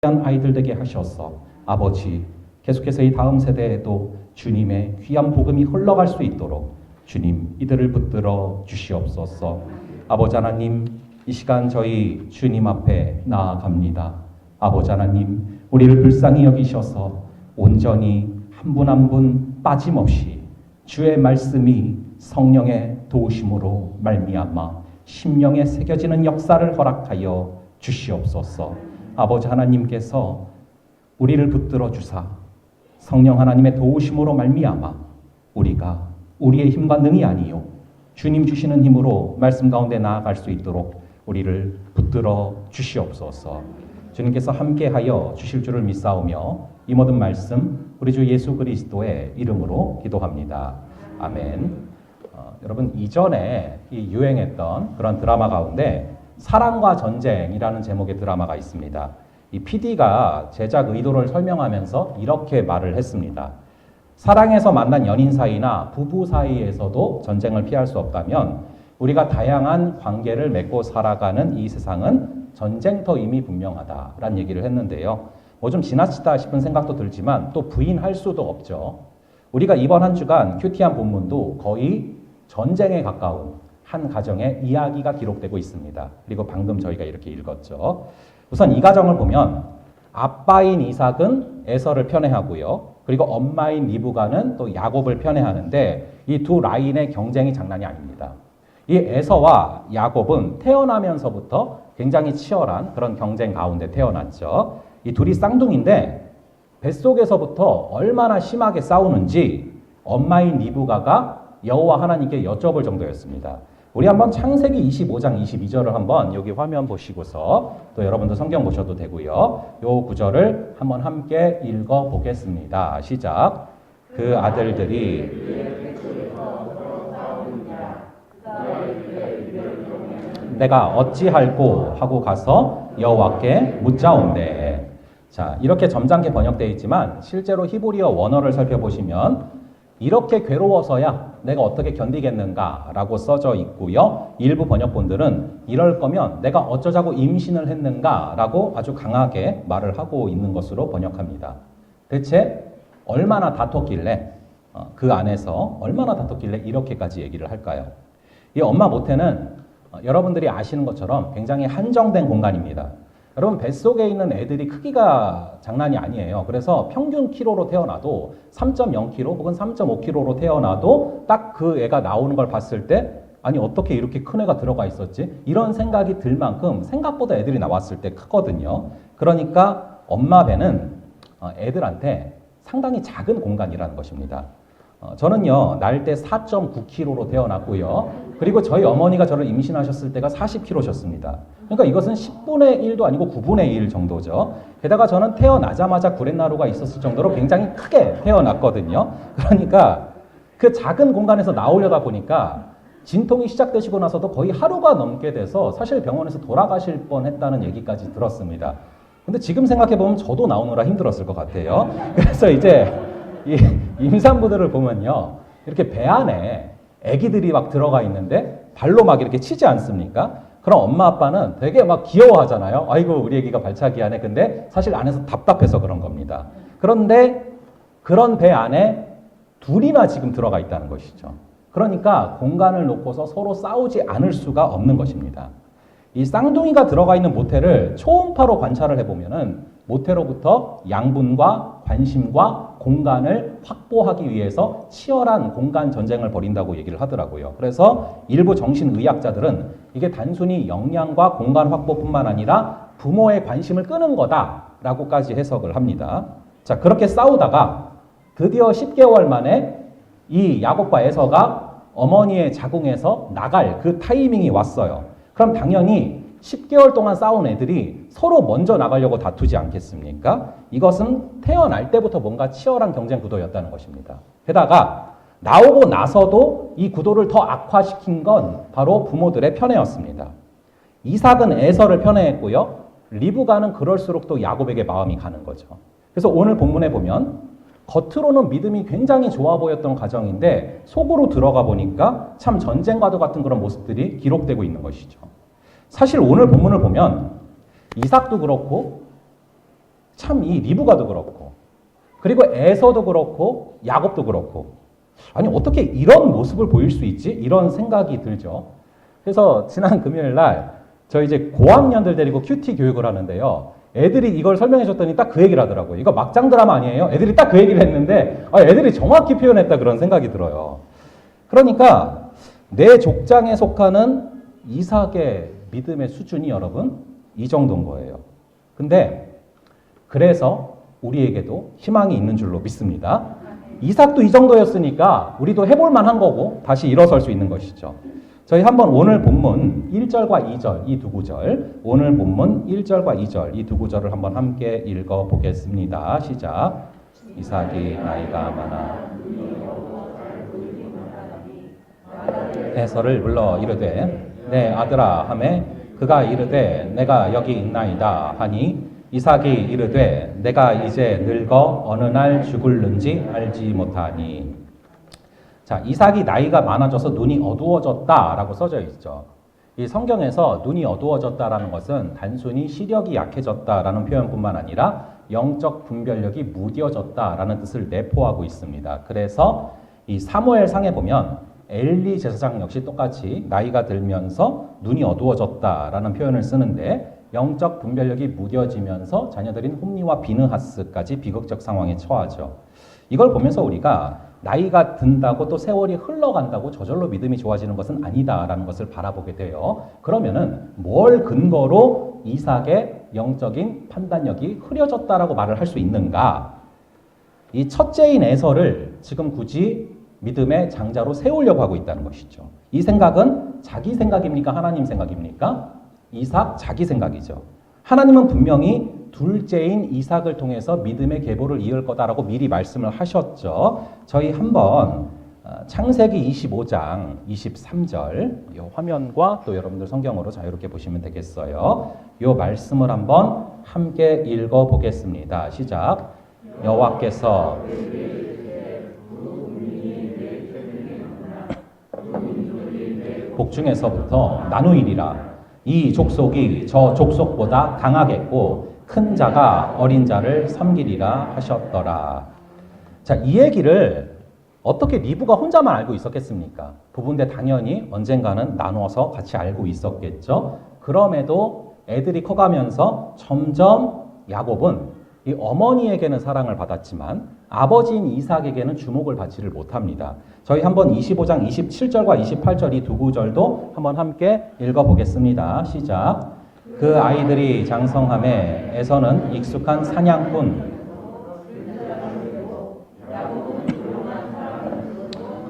귀한 아이들 되게 하셔서 아버지 계속해서 이 다음 세대에도 주님의 귀한 복음이 흘러갈 수 있도록 주님 이들을 붙들어 주시옵소서. 아버지 하나님, 이 시간 저희 주님 앞에 나아갑니다. 아버지 하나님, 우리를 불쌍히 여기셔서 온전히 한 분 한 분 빠짐없이 주의 말씀이 성령의 도우심으로 말미암아 심령에 새겨지는 역사를 허락하여 주시옵소서. 아버지 하나님께서 우리를 붙들어 주사 성령 하나님의 도우심으로 말미암아 우리가 우리의 힘과 능이 아니요 주님 주시는 힘으로 말씀 가운데 나아갈 수 있도록 우리를 붙들어 주시옵소서. 주님께서 함께하여 주실 줄을 믿사오며 이 모든 말씀 우리 주 예수 그리스도의 이름으로 기도합니다. 아멘. 여러분, 이전에 이 유행했던 그런 드라마 가운데 사랑과 전쟁이라는 제목의 드라마가 있습니다. 이 PD가 제작 의도를 설명하면서 이렇게 말을 했습니다. 사랑에서 만난 연인 사이나 부부 사이에서도 전쟁을 피할 수 없다면 우리가 다양한 관계를 맺고 살아가는 이 세상은 전쟁터임이 분명하다라는 얘기를 했는데요. 뭐 좀 지나치다 싶은 생각도 들지만 또 부인할 수도 없죠. 우리가 이번 한 주간 큐티한 본문도 거의 전쟁에 가까운 한 가정의 이야기가 기록되고 있습니다. 그리고 방금 저희가 이렇게 읽었죠. 우선 이 가정을 보면 아빠인 이삭은 에서를 편애하고요. 그리고 엄마인 리브가는 또 야곱을 편애하는데 이 두 라인의 경쟁이 장난이 아닙니다. 이 에서와 야곱은 태어나면서부터 굉장히 치열한 그런 경쟁 가운데 태어났죠. 이 둘이 쌍둥이인데 뱃속에서부터 얼마나 심하게 싸우는지 엄마인 리브가가 여호와 하나님께 여쭤볼 정도였습니다. 우리 한번 창세기 25장 22절을 한번 여기 화면 보시고서 또 여러분도 성경 보셔도 되고요. 요 구절을 한번 함께 읽어 보겠습니다. 시작. 그 아들들이 내가 어찌할꼬 하고 가서 여호와께 묻자온대. 자, 이렇게 점잖게 번역되어 있지만 실제로 히브리어 원어를 살펴보시면 이렇게 괴로워서야 내가 어떻게 견디겠는가라고 써져 있고요. 일부 번역본들은 이럴 거면 내가 어쩌자고 임신을 했는가라고 아주 강하게 말을 하고 있는 것으로 번역합니다. 대체 얼마나 다퉜길래 그 안에서 얼마나 다퉜길래 이렇게까지 얘기를 할까요? 이 엄마 모태는 여러분들이 아시는 것처럼 굉장히 한정된 공간입니다. 여러분, 뱃속에 있는 애들이 크기가 장난이 아니에요. 그래서 평균 키로로 태어나도 3.0kg 혹은 3.5kg로 태어나도 딱 그 애가 나오는 걸 봤을 때 아니 어떻게 이렇게 큰 애가 들어가 있었지? 이런 생각이 들 만큼 생각보다 애들이 나왔을 때 크거든요. 그러니까 엄마 배는 애들한테 상당히 작은 공간이라는 것입니다. 저는요, 날 때 4.9kg로 태어났고요. 그리고 저희 어머니가 저를 임신하셨을 때가 40kg셨습니다. 그러니까 이것은 10분의 1도 아니고 9분의 1 정도죠. 게다가 저는 태어나자마자 구렛나루가 있었을 정도로 굉장히 크게 태어났거든요. 그러니까 그 작은 공간에서 나오려다 보니까 진통이 시작되시고 나서도 거의 하루가 넘게 돼서 사실 병원에서 돌아가실 뻔했다는 얘기까지 들었습니다. 근데 지금 생각해보면 저도 나오느라 힘들었을 것 같아요. 그래서 이제 이 임산부들을 보면요, 이렇게 배 안에 아기들이 막 들어가 있는데 발로 막 이렇게 치지 않습니까? 그럼 엄마 아빠는 되게 막 귀여워하잖아요. 아이고 우리 아기가 발차기 하네. 근데 사실 안에서 답답해서 그런 겁니다. 그런데 그런 배 안에 둘이나 지금 들어가 있다는 것이죠. 그러니까 공간을 놓고서 서로 싸우지 않을 수가 없는 것입니다. 이 쌍둥이가 들어가 있는 모태를 초음파로 관찰을 해보면은 모태로부터 양분과 관심과 공간을 확보하기 위해서 치열한 공간 전쟁을 벌인다고 얘기를 하더라고요. 그래서 일부 정신의학자들은 이게 단순히 영양과 공간 확보뿐만 아니라 부모의 관심을 끄는 거다라고까지 해석을 합니다. 자, 그렇게 싸우다가 드디어 10개월 만에 이 야곱과 에서가 어머니의 자궁에서 나갈 그 타이밍이 왔어요. 그럼 당연히 10개월 동안 싸운 애들이 서로 먼저 나가려고 다투지 않겠습니까? 이것은 태어날 때부터 뭔가 치열한 경쟁 구도였다는 것입니다. 게다가 나오고 나서도 이 구도를 더 악화시킨 건 바로 부모들의 편애였습니다. 이삭은 에서를 편애했고요. 리브가는 그럴수록 또 야곱에게 마음이 가는 거죠. 그래서 오늘 본문에 보면 겉으로는 믿음이 굉장히 좋아 보였던 가정인데 속으로 들어가 보니까 참 전쟁과도 같은 그런 모습들이 기록되고 있는 것이죠. 사실 오늘 본문을 보면 이삭도 그렇고 참 이 리브가도 그렇고 그리고 에서도 그렇고 야곱도 그렇고 아니 어떻게 이런 모습을 보일 수 있지? 이런 생각이 들죠. 그래서 지난 금요일 날 저 이제 고학년들 데리고 큐티 교육을 하는데요. 애들이 이걸 설명해 줬더니 딱 그 얘기를 하더라고요. 이거 막장 드라마 아니에요? 애들이 딱 그 얘기를 했는데 애들이 정확히 표현했다 그런 생각이 들어요. 그러니까 내 족장에 속하는 이삭의 믿음의 수준이 여러분 이 정도인 거예요. 근데 그래서 우리에게도 희망이 있는 줄로 믿습니다. 이삭도 이 정도였으니까 우리도 해볼 만한 거고 다시 일어설 수 있는 것이죠. 저희 한번 오늘 본문 1절과 2절 이 두 구절 오늘 본문 1절과 2절 이 두 구절을 한번 함께 읽어보겠습니다. 시작. 이삭이 나이가 많아 에서를 불러 이르되 내 아들아 하매 그가 이르되 내가 여기 있나이다 하니 이삭이 이르되 내가 이제 늙어 어느 날 죽을는지 알지 못하니. 자, 이삭이 나이가 많아져서 눈이 어두워졌다라고 써져 있죠. 이 성경에서 눈이 어두워졌다라는 것은 단순히 시력이 약해졌다라는 표현뿐만 아니라 영적 분별력이 무뎌졌다라는 뜻을 내포하고 있습니다. 그래서 이 사무엘상에 보면 엘리 제사장 역시 똑같이 나이가 들면서 눈이 어두워졌다라는 표현을 쓰는데 영적 분별력이 무뎌지면서 자녀들인 홈리와 비느하스까지 비극적 상황에 처하죠. 이걸 보면서 우리가 나이가 든다고 또 세월이 흘러간다고 저절로 믿음이 좋아지는 것은 아니다라는 것을 바라보게 돼요. 그러면은 뭘 근거로 이삭의 영적인 판단력이 흐려졌다라고 말을 할 수 있는가? 이 첫째인 에서를 지금 굳이 믿음의 장자로 세우려고 하고 있다는 것이죠. 이 생각은 자기 생각입니까? 하나님 생각입니까? 이삭 자기 생각이죠. 하나님은 분명히 둘째인 이삭을 통해서 믿음의 계보를 이을 거다라고 미리 말씀을 하셨죠. 저희 한번 창세기 25장 23절 이 화면과 또 여러분들 성경으로 자유롭게 보시면 되겠어요. 이 말씀을 한번 함께 읽어보겠습니다. 시작. 여호와께서 복중에서부터 나누이리라. 이 족속이 저 족속보다 강하겠고 큰 자가 어린 자를 섬기리라 하셨더라. 자, 이 얘기를 어떻게 리브가 혼자만 알고 있었겠습니까? 부부인데 당연히 언젠가는 나눠서 같이 알고 있었겠죠. 그럼에도 애들이 커가면서 점점 야곱은 이 어머니에게는 사랑을 받았지만 아버지인 이삭에게는 주목을 받지를 못합니다. 저희 한번 25장 27절과 28절 이 두 구절도 한번 함께 읽어보겠습니다. 시작. 그 아이들이 장성함에 에서는 익숙한 사냥꾼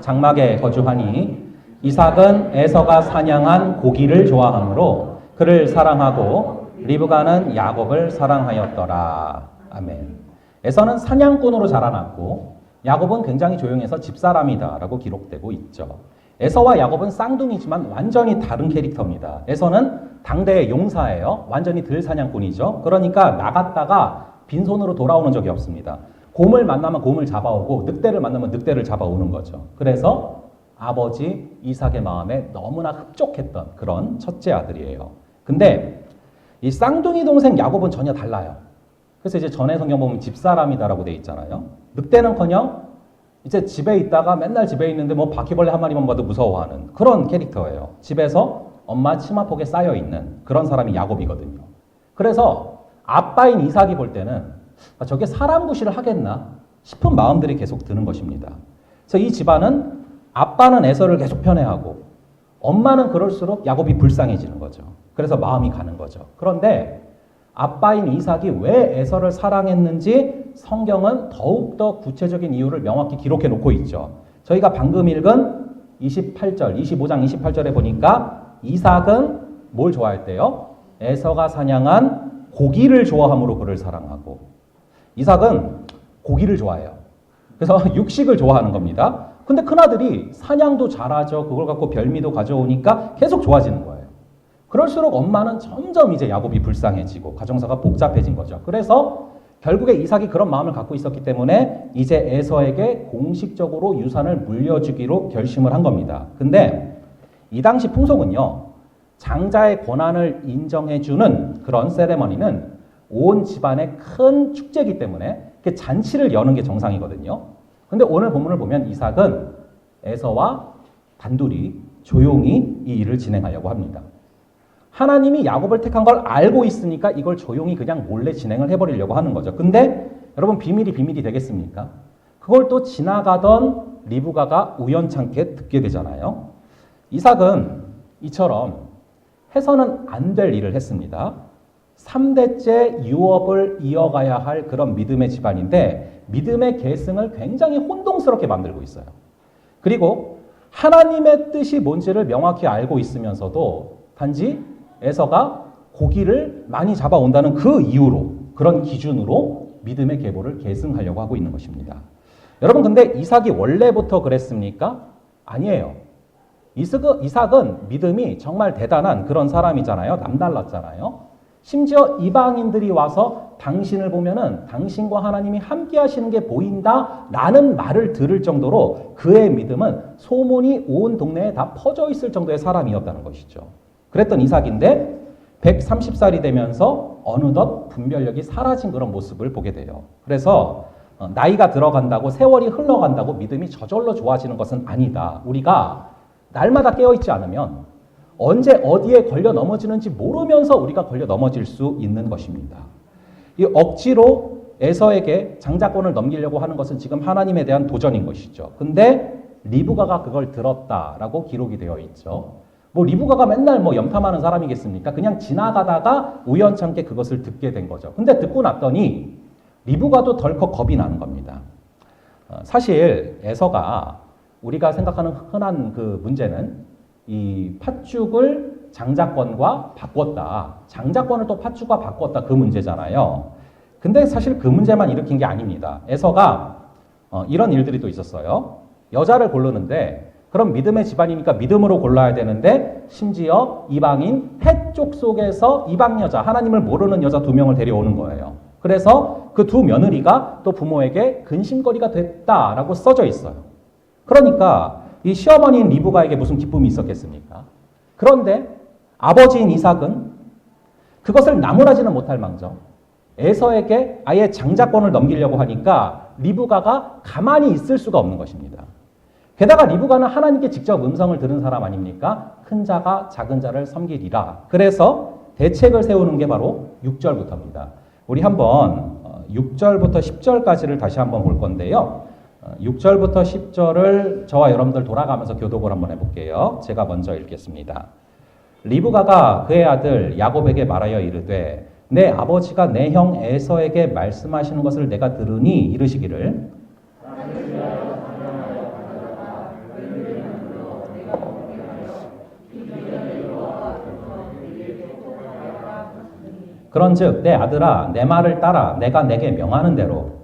장막에 거주하니 이삭은 에서가 사냥한 고기를 좋아하므로 그를 사랑하고 리브가는 야곱을 사랑하였더라. 아멘. 에서는 사냥꾼으로 자라났고 야곱은 굉장히 조용해서 집사람이다라고 기록되고 있죠. 에서와 야곱은 쌍둥이지만 완전히 다른 캐릭터입니다. 에서는 당대의 용사예요. 완전히 들사냥꾼이죠. 그러니까 나갔다가 빈손으로 돌아오는 적이 없습니다. 곰을 만나면 곰을 잡아오고 늑대를 만나면 늑대를 잡아오는 거죠. 그래서 아버지 이삭의 마음에 너무나 흡족했던 그런 첫째 아들이에요. 근데 이 쌍둥이 동생 야곱은 전혀 달라요. 그래서 이제 전에 성경 보면 집사람이다라고 돼 있잖아요. 늑대는커녕 이제 집에 있다가 맨날 집에 있는데 뭐 바퀴벌레 한 마리만 봐도 무서워하는 그런 캐릭터예요. 집에서 엄마 치마폭에 쌓여 있는 그런 사람이 야곱이거든요. 그래서 아빠인 이삭이 볼 때는 저게 사람 구실을 하겠나 싶은 마음들이 계속 드는 것입니다. 그래서 이 집안은 아빠는 에서를 계속 편애하고 엄마는 그럴수록 야곱이 불쌍해지는 거죠. 그래서 마음이 가는 거죠. 그런데 아빠인 이삭이 왜 에서를 사랑했는지 성경은 더욱더 구체적인 이유를 명확히 기록해 놓고 있죠. 저희가 방금 읽은 28절, 25장 28절에 보니까 이삭은 뭘 좋아했대요? 에서가 사냥한 고기를 좋아함으로 그를 사랑하고 이삭은 고기를 좋아해요. 그래서 육식을 좋아하는 겁니다. 근데 큰아들이 사냥도 잘하죠. 그걸 갖고 별미도 가져오니까 계속 좋아지는 거예요. 그럴수록 엄마는 점점 이제 야곱이 불쌍해지고 가정사가 복잡해진 거죠. 그래서 결국에 이삭이 그런 마음을 갖고 있었기 때문에 이제 에서에게 공식적으로 유산을 물려주기로 결심을 한 겁니다. 근데 이 당시 풍속은요. 장자의 권한을 인정해주는 그런 세레머니는 온 집안의 큰 축제이기 때문에 이렇게 잔치를 여는 게 정상이거든요. 근데 오늘 본문을 보면 이삭은 에서와 단둘이 조용히 이 일을 진행하려고 합니다. 하나님이 야곱을 택한 걸 알고 있으니까 이걸 조용히 그냥 몰래 진행을 해버리려고 하는 거죠. 근데 여러분 비밀이 되겠습니까? 그걸 또 지나가던 리브가가 우연찮게 듣게 되잖아요. 이삭은 이처럼 해서는 안 될 일을 했습니다. 3대째 유업을 이어가야 할 그런 믿음의 집안인데 믿음의 계승을 굉장히 혼동스럽게 만들고 있어요. 그리고 하나님의 뜻이 뭔지를 명확히 알고 있으면서도 단지 에서가 고기를 많이 잡아온다는 그 이유로 그런 기준으로 믿음의 계보를 계승하려고 하고 있는 것입니다. 여러분 근데 이삭이 원래부터 그랬습니까? 아니에요. 이삭은 믿음이 정말 대단한 그런 사람이잖아요. 남달랐잖아요. 심지어 이방인들이 와서 당신을 보면은 당신과 하나님이 함께 하시는 게 보인다 라는 말을 들을 정도로 그의 믿음은 소문이 온 동네에 다 퍼져 있을 정도의 사람이었다는 것이죠. 그랬던 이삭인데 130살이 되면서 어느덧 분별력이 사라진 그런 모습을 보게 돼요. 그래서 나이가 들어간다고 세월이 흘러간다고 믿음이 저절로 좋아지는 것은 아니다. 우리가 날마다 깨어있지 않으면 언제 어디에 걸려 넘어지는지 모르면서 우리가 걸려 넘어질 수 있는 것입니다. 이 억지로 에서에게 장자권을 넘기려고 하는 것은 지금 하나님에 대한 도전인 것이죠. 근데 리브가가 그걸 들었다라고 기록이 되어 있죠. 뭐 리브가가 맨날 뭐 염탐하는 사람이겠습니까? 그냥 지나가다가 우연찮게 그것을 듣게 된 거죠. 근데 듣고 났더니 리브가도 덜컥 겁이 나는 겁니다. 사실 에서가 우리가 생각하는 흔한 그 문제는 이 팥죽을 장자권과 바꿨다. 장자권을 또 팥죽과 바꿨다. 그 문제잖아요. 근데 사실 그 문제만 일으킨 게 아닙니다. 에서가 이런 일들이 또 있었어요. 여자를 고르는데 그럼 믿음의 집안이니까 믿음으로 골라야 되는데 심지어 이방인 헷 쪽 속에서 이방 여자, 하나님을 모르는 여자 2명을 데려오는 거예요. 그래서 그 두 며느리가 또 부모에게 근심거리가 됐다라고 써져 있어요. 그러니까 이 시어머니인 리브가에게 무슨 기쁨이 있었겠습니까? 그런데 아버지인 이삭은 그것을 나무라지는 못할 망정 에서에게 아예 장자권을 넘기려고 하니까 리브가가 가만히 있을 수가 없는 것입니다. 게다가 리브가는 하나님께 직접 음성을 들은 사람 아닙니까? 큰 자가 작은 자를 섬기리라. 그래서 대책을 세우는 게 바로 6절부터입니다. 우리 한번 6절부터 10절까지를 다시 한번 볼 건데요. 6절부터 10절을 저와 여러분들 돌아가면서 교독을 한번 해볼게요. 제가 먼저 읽겠습니다. 리브가가 그의 아들 야곱에게 말하여 이르되 내 아버지가 내 형 에서에게 말씀하시는 것을 내가 들으니 이르시기를 그런즉 내 아들아 내 말을 따라 내가 내게 명하는 대로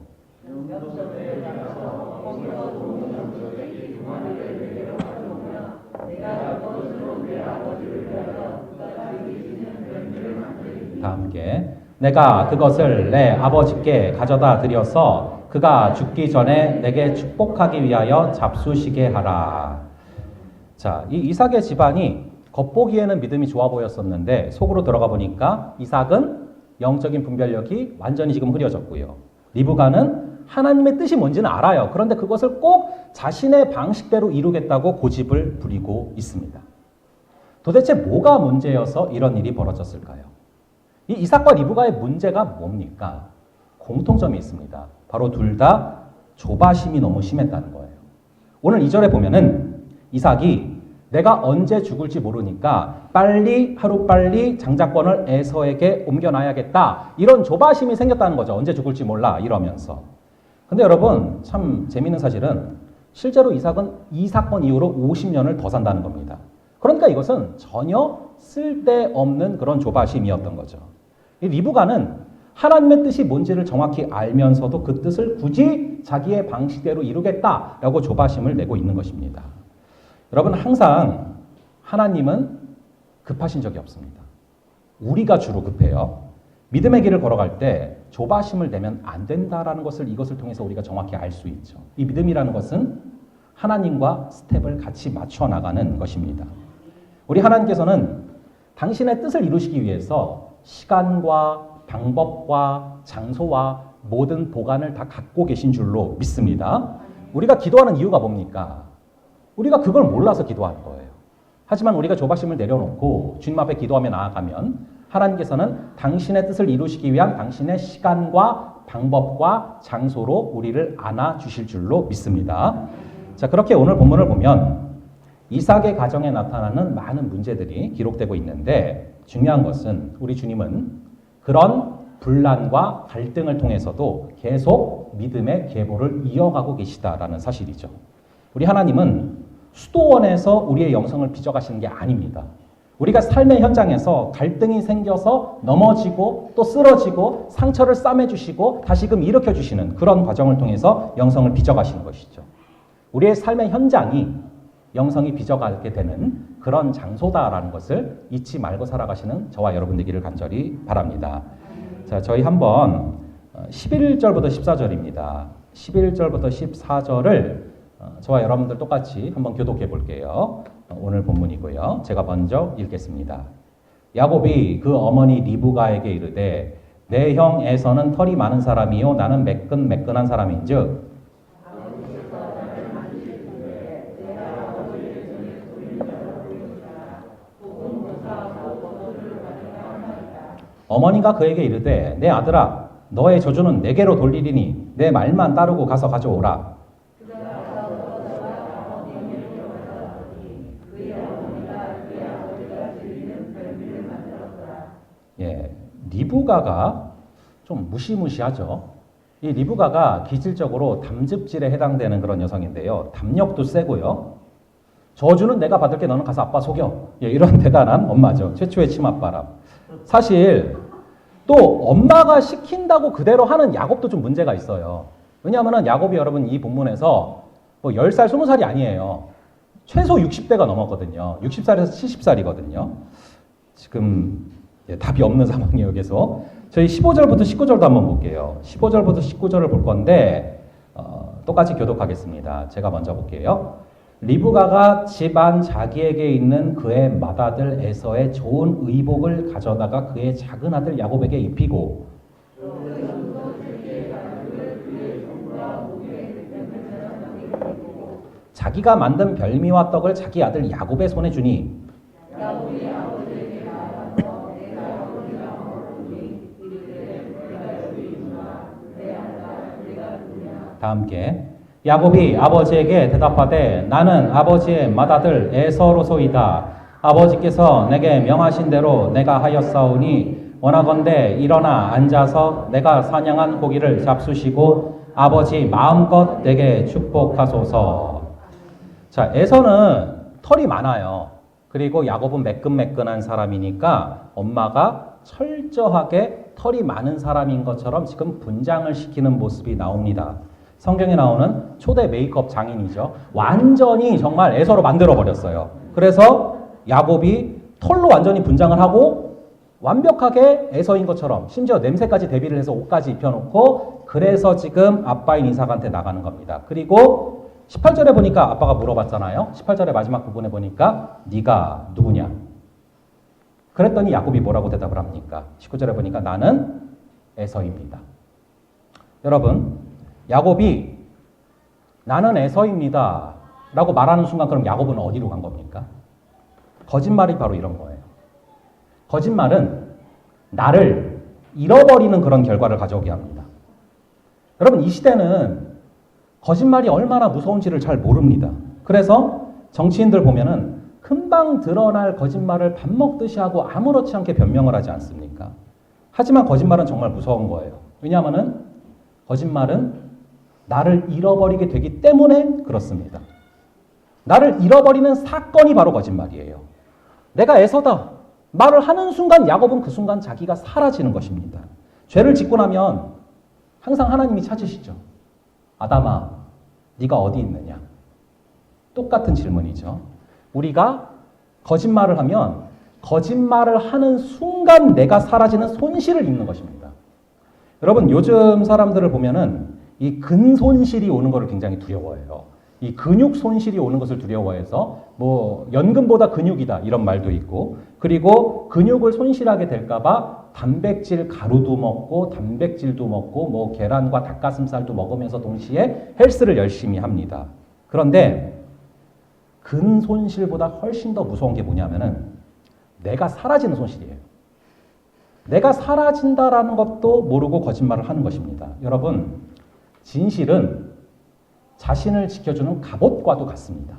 다 함께 내가 그것을 내 아버지께 가져다 드려서 그가 죽기 전에 내게 축복하기 위하여 잡수시게 하라. 자, 이 이삭의 집안이 겉보기에는 믿음이 좋아 보였었는데 속으로 들어가 보니까 이삭은 영적인 분별력이 완전히 지금 흐려졌고요. 리브가는 하나님의 뜻이 뭔지는 알아요. 그런데 그것을 꼭 자신의 방식대로 이루겠다고 고집을 부리고 있습니다. 도대체 뭐가 문제여서 이런 일이 벌어졌을까요? 이 이삭과 리브가의 문제가 뭡니까? 공통점이 있습니다. 바로 둘 다 조바심이 너무 심했다는 거예요. 오늘 2절에 보면은 이삭이 내가 언제 죽을지 모르니까 하루빨리 장자권을 에서에게 옮겨놔야겠다. 이런 조바심이 생겼다는 거죠. 언제 죽을지 몰라 이러면서. 근데 여러분 참 재미있는 사실은 실제로 이삭은 이 사건 이후로 50년을 더 산다는 겁니다. 그러니까 이것은 전혀 쓸데없는 그런 조바심이었던 거죠. 이 리브가는 하나님의 뜻이 뭔지를 정확히 알면서도 그 뜻을 굳이 자기의 방식대로 이루겠다라고 조바심을 내고 있는 것입니다. 여러분 항상 하나님은 급하신 적이 없습니다. 우리가 주로 급해요. 믿음의 길을 걸어갈 때 조바심을 내면 안 된다라는 것을 이것을 통해서 우리가 정확히 알 수 있죠. 이 믿음이라는 것은 하나님과 스텝을 같이 맞춰 나가는 것입니다. 우리 하나님께서는 당신의 뜻을 이루시기 위해서 시간과 방법과 장소와 모든 보관을 다 갖고 계신 줄로 믿습니다. 우리가 기도하는 이유가 뭡니까? 우리가 그걸 몰라서 기도하는 거예요. 하지만 우리가 조바심을 내려놓고 주님 앞에 기도하며 나아가면 하나님께서는 당신의 뜻을 이루시기 위한 당신의 시간과 방법과 장소로 우리를 안아주실 줄로 믿습니다. 자, 그렇게 오늘 본문을 보면 이삭의 가정에 나타나는 많은 문제들이 기록되고 있는데 중요한 것은 우리 주님은 그런 분란과 갈등을 통해서도 계속 믿음의 계보를 이어가고 계시다라는 사실이죠. 우리 하나님은 수도원에서 우리의 영성을 빚어가시는 게 아닙니다. 우리가 삶의 현장에서 갈등이 생겨서 넘어지고 또 쓰러지고 상처를 싸매주시고 다시금 일으켜주시는 그런 과정을 통해서 영성을 빚어가시는 것이죠. 우리의 삶의 현장이 영성이 빚어가게 되는 그런 장소다라는 것을 잊지 말고 살아가시는 저와 여러분 되기를 간절히 바랍니다. 자, 저희 한번 11절부터 14절입니다. 11절부터 14절을 저와 여러분들 똑같이 한번 교독해 볼게요. 오늘 본문이고요. 제가 먼저 읽겠습니다. 야곱이 그 어머니 리브가에게 이르되 내 형 에서는 털이 많은 사람이요 나는 매끈매끈한 사람인즉 어머니가 그에게 이르되 내 아들아 너의 저주는 내게로 돌리리니 내 말만 따르고 가서 가져오라. 예, 리브가가 좀 무시무시하죠. 이 리브가가 기질적으로 담즙질에 해당되는 그런 여성인데요. 담력도 세고요. 저주는 내가 받을게 너는 가서 아빠 속여. 예, 이런 대단한 엄마죠. 최초의 치맛바람. 사실 또 엄마가 시킨다고 그대로 하는 야곱도 좀 문제가 있어요. 왜냐하면 야곱이 여러분 이 본문에서 뭐 10살, 20살이 아니에요. 최소 60대가 넘었거든요. 60살에서 70살이거든요. 지금 답이 없는 상황이에요. 계속. 저희 15절부터 19절도 한번 볼게요. 15절부터 19절을 볼 건데 똑같이 교독하겠습니다. 제가 먼저 볼게요. 리브가가 집안 자기에게 있는 그의 맏아들 에서의 좋은 의복을 가져다가 그의 작은 아들 야곱에게 입히고 자기가 만든 별미와 떡을 자기 아들 야곱의 손에 주니 다 함께 야곱이 아버지에게 대답하되 나는 아버지의 맏아들 에서로소이다. 아버지께서 내게 명하신 대로 내가 하였사오니 원하건대 일어나 앉아서 내가 사냥한 고기를 잡수시고 아버지 마음껏 내게 축복하소서. 자, 에서는 털이 많아요. 그리고 야곱은 매끈매끈한 사람이니까 엄마가 철저하게 털이 많은 사람인 것처럼 지금 분장을 시키는 모습이 나옵니다. 성경에 나오는 초대 메이크업 장인이죠. 완전히 정말 에서로 만들어버렸어요. 그래서 야곱이 털로 완전히 분장을 하고 완벽하게 에서인 것처럼 심지어 냄새까지 대비를 해서 옷까지 입혀놓고 그래서 지금 아빠인 이삭한테 나가는 겁니다. 그리고 18절에 보니까 아빠가 물어봤잖아요. 18절의 마지막 부분에 보니까 네가 누구냐? 그랬더니 야곱이 뭐라고 대답을 합니까? 19절에 보니까 나는 에서입니다. 여러분 야곱이 나는 에서입니다 라고 말하는 순간 그럼 야곱은 어디로 간 겁니까? 거짓말이 바로 이런 거예요. 거짓말은 나를 잃어버리는 그런 결과를 가져오게 합니다. 여러분 이 시대는 거짓말이 얼마나 무서운지를 잘 모릅니다. 그래서 정치인들 보면은 금방 드러날 거짓말을 밥 먹듯이 하고 아무렇지 않게 변명을 하지 않습니까? 하지만 거짓말은 정말 무서운 거예요. 왜냐하면은 거짓말은 나를 잃어버리게 되기 때문에 그렇습니다. 나를 잃어버리는 사건이 바로 거짓말이에요. 내가 에서다 말을 하는 순간 야곱은 그 순간 자기가 사라지는 것입니다. 죄를 짓고 나면 항상 하나님이 찾으시죠. 아담아, 네가 어디 있느냐? 똑같은 질문이죠. 우리가 거짓말을 하면 거짓말을 하는 순간 내가 사라지는 손실을 입는 것입니다. 여러분 요즘 사람들을 보면은 이 근손실이 오는 것을 굉장히 두려워해요. 이 근육 손실이 오는 것을 두려워해서 뭐 연금보다 근육이다 이런 말도 있고 그리고 근육을 손실하게 될까봐 단백질 가루도 먹고 단백질도 먹고 뭐 계란과 닭가슴살도 먹으면서 동시에 헬스를 열심히 합니다. 그런데 근 손실보다 훨씬 더 무서운 게 뭐냐면은 내가 사라지는 손실이에요. 내가 사라진다라는 것도 모르고 거짓말을 하는 것입니다. 여러분, 진실은 자신을 지켜주는 갑옷과도 같습니다.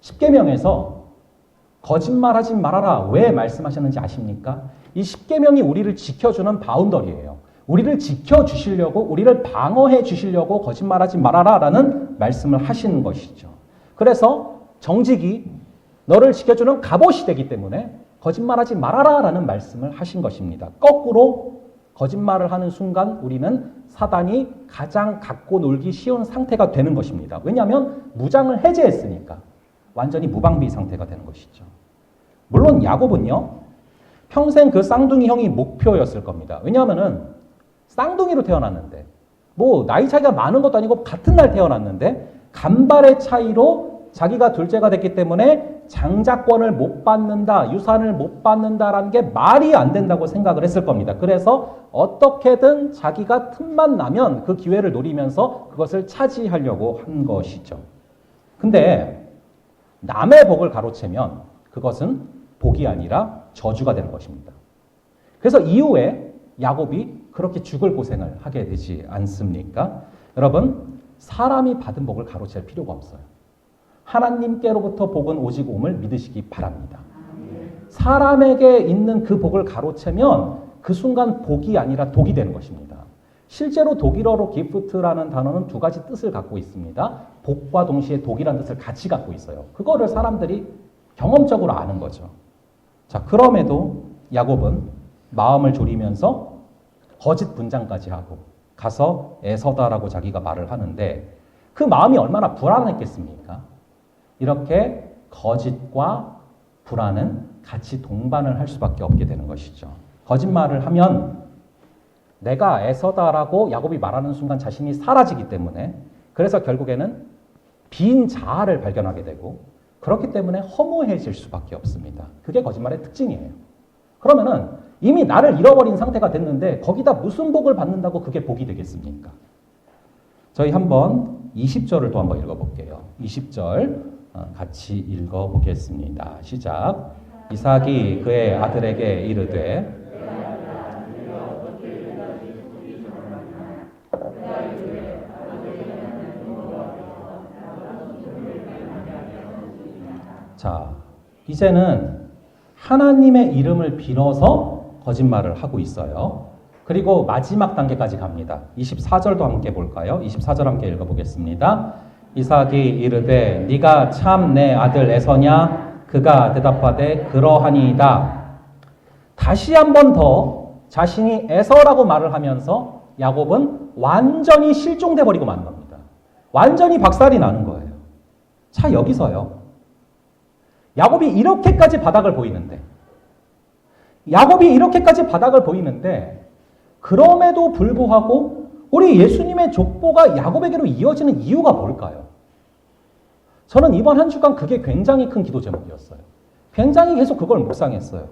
십계명에서 거짓말하지 말아라 왜 말씀하셨는지 아십니까? 이 십계명이 우리를 지켜주는 바운더리예요. 우리를 지켜주시려고, 우리를 방어해 주시려고 거짓말하지 말아라 라는 말씀을 하시는 것이죠. 그래서 정직이 너를 지켜주는 갑옷이 되기 때문에 거짓말하지 말아라 라는 말씀을 하신 것입니다. 거꾸로 거짓말을 하는 순간 우리는 사단이 가장 갖고 놀기 쉬운 상태가 되는 것입니다. 왜냐하면 무장을 해제했으니까 완전히 무방비 상태가 되는 것이죠. 물론 야곱은요, 평생 그 쌍둥이 형이 목표였을 겁니다. 왜냐하면은 쌍둥이로 태어났는데 뭐 나이 차이가 많은 것도 아니고 같은 날 태어났는데 간발의 차이로 자기가 둘째가 됐기 때문에 장자권을 못 받는다, 유산을 못 받는다라는 게 말이 안 된다고 생각을 했을 겁니다. 그래서 어떻게든 자기가 틈만 나면 그 기회를 노리면서 그것을 차지하려고 한 것이죠. 근데 남의 복을 가로채면 그것은 복이 아니라 저주가 되는 것입니다. 그래서 이후에 야곱이 그렇게 죽을 고생을 하게 되지 않습니까? 여러분, 사람이 받은 복을 가로챌 필요가 없어요. 하나님께로부터 복은 오직 옴을 믿으시기 바랍니다. 사람에게 있는 그 복을 가로채면 그 순간 복이 아니라 독이 되는 것입니다. 실제로 독일어로 기프트라는 단어는 두 가지 뜻을 갖고 있습니다. 복과 동시에 독이라는 뜻을 같이 갖고 있어요. 그거를 사람들이 경험적으로 아는 거죠. 자, 그럼에도 야곱은 마음을 졸이면서 거짓 분장까지 하고 가서 에서다라고 자기가 말을 하는데 그 마음이 얼마나 불안했겠습니까? 이렇게 거짓과 불안은 같이 동반을 할 수밖에 없게 되는 것이죠. 거짓말을 하면 내가 에서다라고 야곱이 말하는 순간 자신이 사라지기 때문에 그래서 결국에는 빈 자아를 발견하게 되고 그렇기 때문에 허무해질 수밖에 없습니다. 그게 거짓말의 특징이에요. 그러면은 이미 나를 잃어버린 상태가 됐는데 거기다 무슨 복을 받는다고 그게 복이 되겠습니까? 저희 한번 20절을 또 한번 읽어볼게요. 20절 같이 읽어보겠습니다. 시작. 이삭이 그의 아들에게 이르되 자, 이제는 하나님의 이름을 빌어서 거짓말을 하고 있어요. 그리고 마지막 단계까지 갑니다. 24절도 함께 볼까요? 24절 함께 읽어보겠습니다. 이삭이 이르되 네가 참 내 아들 에서냐? 그가 대답하되 그러하니이다. 다시 한 번 더 자신이 에서라고 말을 하면서 야곱은 완전히 실종돼 버리고 마는 겁니다. 완전히 박살이 나는 거예요. 자, 여기서요. 야곱이 이렇게까지 바닥을 보이는데 그럼에도 불구하고 우리 예수님의 족보가 야곱에게로 이어지는 이유가 뭘까요? 저는 이번 한 주간 그게 굉장히 큰 기도 제목이었어요. 굉장히 계속 그걸 묵상했어요.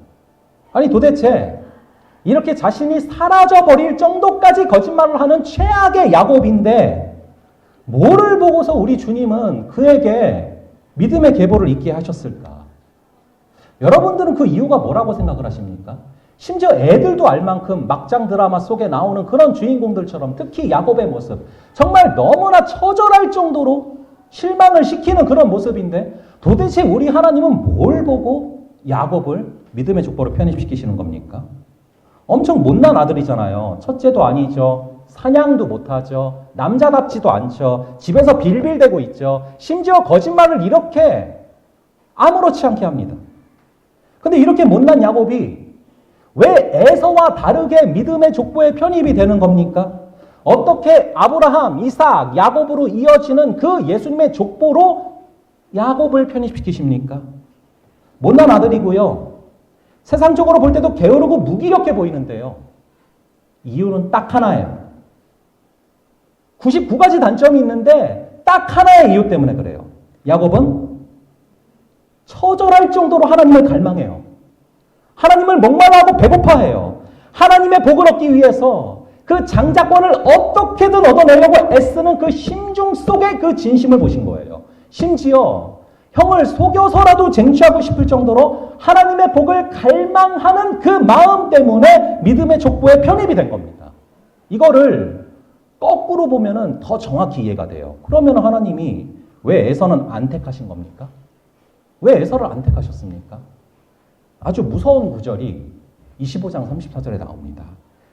아니 도대체 이렇게 자신이 사라져버릴 정도까지 거짓말을 하는 최악의 야곱인데 뭐를 보고서 우리 주님은 그에게 믿음의 계보를 있게 하셨을까? 여러분들은 그 이유가 뭐라고 생각을 하십니까? 심지어 애들도 알 만큼 막장 드라마 속에 나오는 그런 주인공들처럼 특히 야곱의 모습 정말 너무나 처절할 정도로 실망을 시키는 그런 모습인데 도대체 우리 하나님은 뭘 보고 야곱을 믿음의 족보로 편입시키시는 겁니까? 엄청 못난 아들이잖아요. 첫째도 아니죠. 사냥도 못하죠. 남자답지도 않죠. 집에서 빌빌대고 있죠. 심지어 거짓말을 이렇게 아무렇지 않게 합니다. 근데 이렇게 못난 야곱이 왜 에서와 다르게 믿음의 족보에 편입이 되는 겁니까? 어떻게 아브라함, 이삭, 야곱으로 이어지는 그 예수님의 족보로 야곱을 편입시키십니까? 못난 아들이고요. 세상적으로 볼 때도 게으르고 무기력해 보이는데요. 이유는 딱 하나예요. 99가지 단점이 있는데 딱 하나의 이유 때문에 그래요. 야곱은 처절할 정도로 하나님을 갈망해요. 하나님을 목말라하고 배고파해요. 하나님의 복을 얻기 위해서 그 장자권을 어떻게든 얻어내려고 애쓰는 그 심중 속에 그 진심을 보신 거예요. 심지어 형을 속여서라도 쟁취하고 싶을 정도로 하나님의 복을 갈망하는 그 마음 때문에 믿음의 족보에 편입이 된 겁니다. 이거를 거꾸로 보면은 더 정확히 이해가 돼요. 그러면 하나님이 왜 에서는 안 택하신 겁니까? 왜 에서를 안 택하셨습니까? 아주 무서운 구절이 25장 34절에 나옵니다.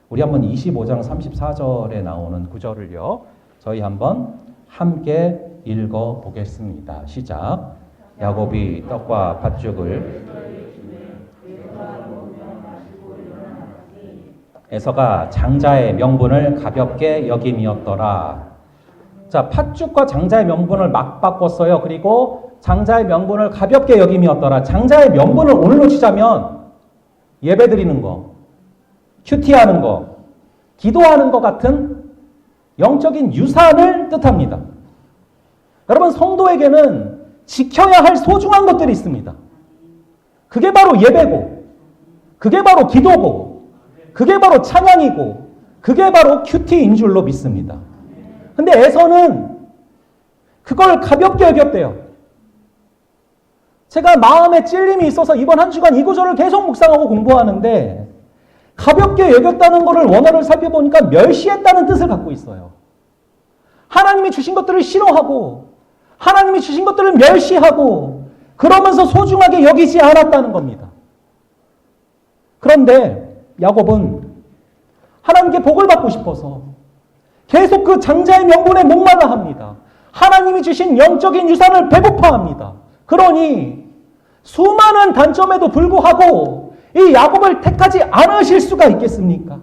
우리 한번 25장 34절에 나오는 구절을요. 저희 한번 함께 읽어 보겠습니다. 시작. 야곱이 떡과 팥죽을 에서가 장자의 명분을 가볍게 여김이었더라. 자, 팥죽과 장자의 명분을 막 바꿨어요. 그리고 장자의 명분을 가볍게 여김이었더라. 장자의 명분을 오늘로 치자면 예배드리는 거, 큐티하는 거, 기도하는 것 같은 영적인 유산을 뜻합니다. 여러분, 성도에게는 지켜야 할 소중한 것들이 있습니다. 그게 바로 예배고, 그게 바로 기도고, 그게 바로 찬양이고, 그게 바로 큐티인 줄로 믿습니다. 근데 에서는 그걸 가볍게 여겼대요. 제가 마음에 찔림이 있어서 이번 한 주간 이 구절을 계속 묵상하고 공부하는데 가볍게 여겼다는 것을 원어를 살펴보니까 멸시했다는 뜻을 갖고 있어요. 하나님이 주신 것들을 싫어하고 하나님이 주신 것들을 멸시하고 그러면서 소중하게 여기지 않았다는 겁니다. 그런데 야곱은 하나님께 복을 받고 싶어서 계속 그 장자의 명분에 목말라 합니다. 하나님이 주신 영적인 유산을 배고파합니다. 그러니 수많은 단점에도 불구하고 이 야곱을 택하지 않으실 수가 있겠습니까?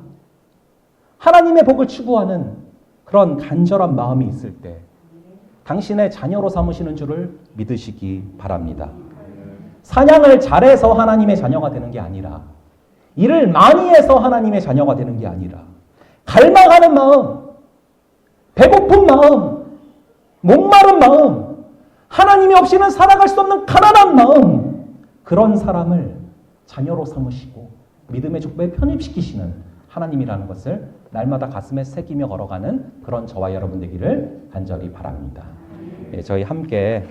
하나님의 복을 추구하는 그런 간절한 마음이 있을 때 당신의 자녀로 삼으시는 줄을 믿으시기 바랍니다. 사냥을 잘해서 하나님의 자녀가 되는 게 아니라 일을 많이 해서 하나님의 자녀가 되는 게 아니라 갈망하는 마음, 배고픈 마음, 목마른 마음, 하나님이 없이는 살아갈 수 없는 가난한 마음, 그런 사람을 자녀로 삼으시고 믿음의 족보에 편입시키시는 하나님이라는 것을 날마다 가슴에 새기며 걸어가는 그런 저와 여러분 되기를 간절히 바랍니다. 예, 저희 함께